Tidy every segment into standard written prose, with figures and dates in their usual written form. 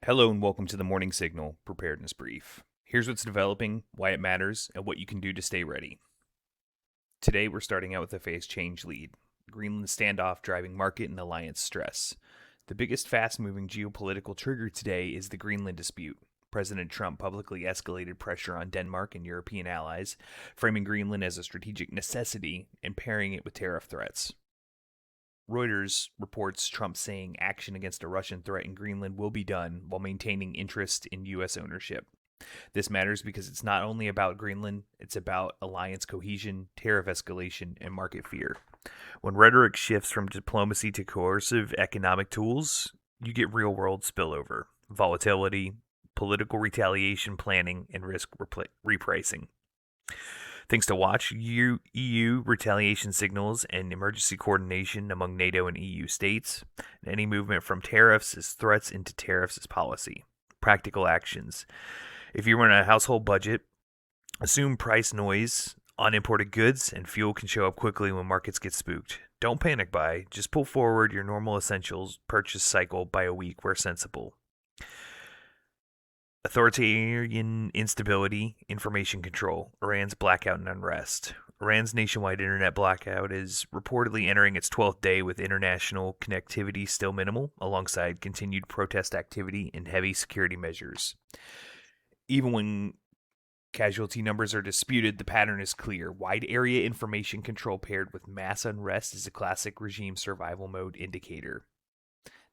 Hello and welcome to the Morning Signal Preparedness Brief. Here's what's developing, why it matters, and what you can do to stay ready. Today we're starting out with a phase change lead. Greenland standoff driving market and alliance stress. The biggest fast-moving geopolitical trigger today is the Greenland dispute. President Trump publicly escalated pressure on Denmark and European allies, framing Greenland as a strategic necessity and pairing it with tariff threats. Reuters reports Trump saying action against a Russian threat in Greenland will be done while maintaining interest in U.S. ownership. This matters because it's not only about Greenland, it's about alliance cohesion, tariff escalation, and market fear. When rhetoric shifts from diplomacy to coercive economic tools, you get real-world spillover, volatility, political retaliation planning, and risk repricing. Things to watch: EU retaliation signals and emergency coordination among NATO and EU states. Any movement from tariffs as threats into tariffs as policy. Practical actions: if you run a household budget, assume price noise on imported goods and fuel can show up quickly when markets get spooked. Don't panic buy, just pull forward your normal essentials purchase cycle by a week where sensible. Authoritarian instability, information control, Iran's blackout and unrest. Iran's nationwide internet blackout is reportedly entering its 12th day with international connectivity still minimal, alongside continued protest activity and heavy security measures. Even when casualty numbers are disputed, the pattern is clear. Wide area information control paired with mass unrest is a classic regime survival mode indicator.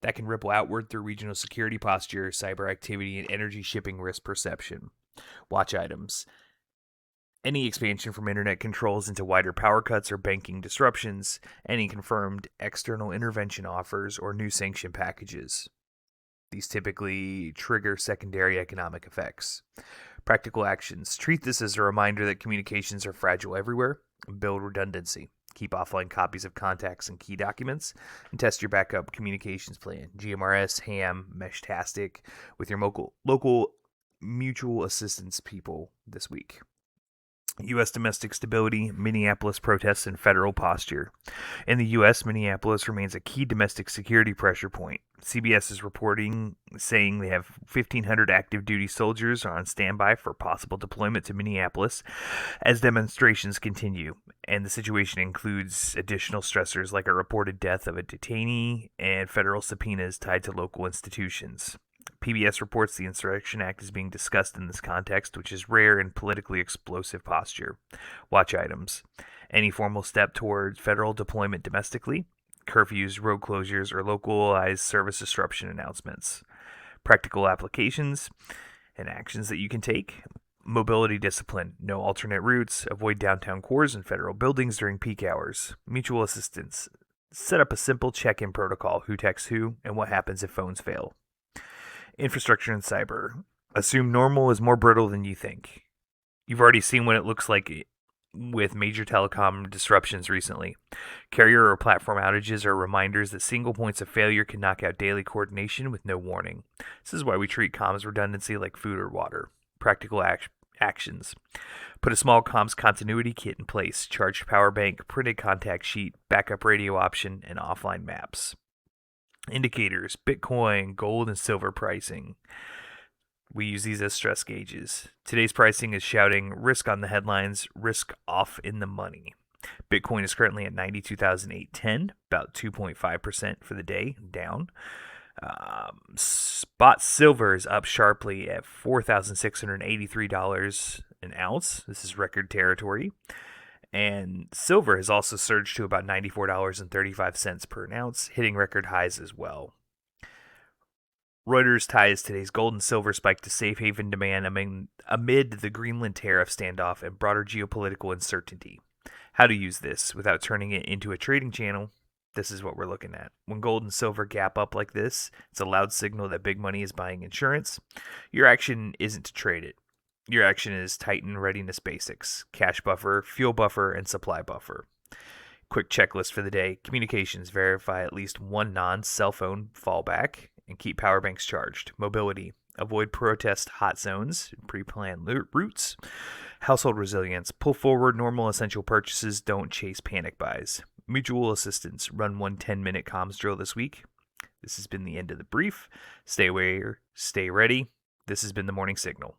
That can ripple outward through regional security posture, cyber activity, and energy shipping risk perception. Watch items: any expansion from internet controls into wider power cuts or banking disruptions, any confirmed external intervention offers or new sanction packages. These typically trigger secondary economic effects. Practical actions: treat this as a reminder that communications are fragile everywhere, and build redundancy. Keep offline copies of contacts and key documents, and test your backup communications plan, GMRS, HAM, Meshtastic, with your local mutual assistance people this week. U.S. domestic stability, Minneapolis protests, and federal posture. In the U.S., Minneapolis remains a key domestic security pressure point. CBS is reporting saying they have 1,500 active duty soldiers are on standby for possible deployment to Minneapolis as demonstrations continue. And the situation includes additional stressors like a reported death of a detainee and federal subpoenas tied to local institutions. PBS reports the Insurrection Act is being discussed in this context, which is rare in politically explosive posture. Watch items: any formal step towards federal deployment domestically, curfews, road closures, or localized service disruption announcements. Practical applications and actions that you can take: mobility discipline, no alternate routes, avoid downtown cores and federal buildings during peak hours. Mutual assistance: set up a simple check-in protocol: who texts who, and what happens if phones fail. Infrastructure and cyber: assume normal is more brittle than you think. You've already seen what it looks like with major telecom disruptions recently. Carrier or platform outages are reminders that single points of failure can knock out daily coordination with no warning. This is why we treat comms redundancy like food or water. Practical actions: put a small comms continuity kit in place, charged power bank, printed contact sheet, backup radio option, and offline maps. Indicators: Bitcoin, gold, and silver pricing. We use these as stress gauges. Today's pricing is shouting risk on the headlines, risk off in the money. Bitcoin is currently at $92,810, about 2.5% for the day, down. Spot silver is up sharply at $4,683 an ounce. This is record territory. And silver has also surged to about $94.35 per ounce, hitting record highs as well. Reuters ties today's gold and silver spike to safe haven demand amid the Greenland tariff standoff and broader geopolitical uncertainty. How to use this without turning it into a trading channel: this is what we're looking at. When gold and silver gap up like this, it's a loud signal that big money is buying insurance. Your action isn't to trade it. Your action is tighten readiness basics: cash buffer, fuel buffer, and supply buffer. Quick checklist for the day: communications, verify at least one non-cell phone fallback and keep power banks charged. Mobility, avoid protest hot zones, pre-plan routes. Household resilience, pull forward normal essential purchases, don't chase panic buys. Mutual assistance, run one 10-minute comms drill this week. This has been the end of the brief. Stay aware, stay ready. This has been the Morning Signal.